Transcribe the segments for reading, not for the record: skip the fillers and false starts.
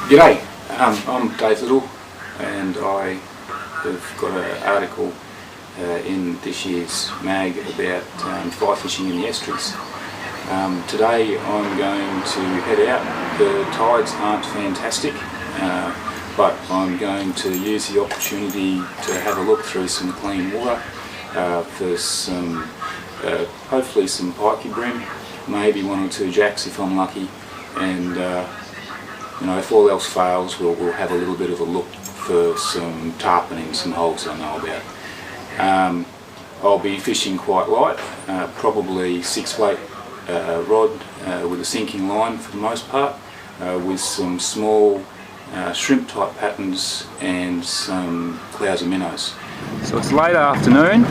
G'day, I'm Dave Little and I have got an article in this year's mag about fly fishing in the estuaries. Today I'm going to head out. The tides aren't fantastic, but I'm going to use the opportunity to have a look through some clean water for some, hopefully some pikey bream, maybe one or two jacks if I'm lucky, and you know, if all else fails, we'll have a little bit of a look for some tarpon in some holes I know about. I'll be fishing quite light, probably 6-weight rod with a sinking line for the most part, with some small shrimp type patterns and some clouds and minnows. So it's late afternoon.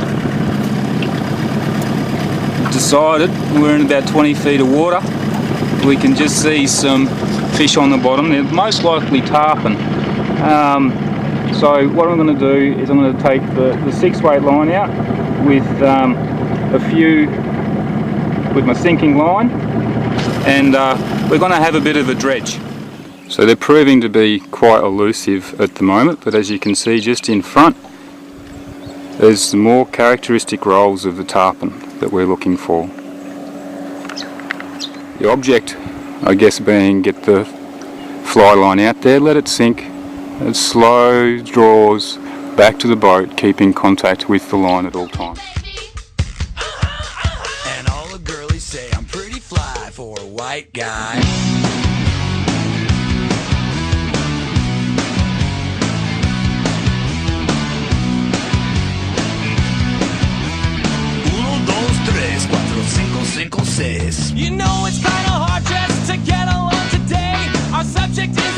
Decided we're in about 20 feet of water. We can just see some fish on the bottom. They're most likely tarpon. So what I'm going to do is I'm going to take the 6-weight line out with a few with my sinking line, and we're going to have a bit of a dredge. So they're proving to be quite elusive at the moment, but as you can see just in front there's the more characteristic rolls of the tarpon that we're looking for. The object, I guess, being get the fly line out there, let it sink, it slow draws back to the boat, keeping contact with the line at all times. And all the girlies say I'm pretty fly for a white guy. You know it's kinda hard just to get along today. Our subject is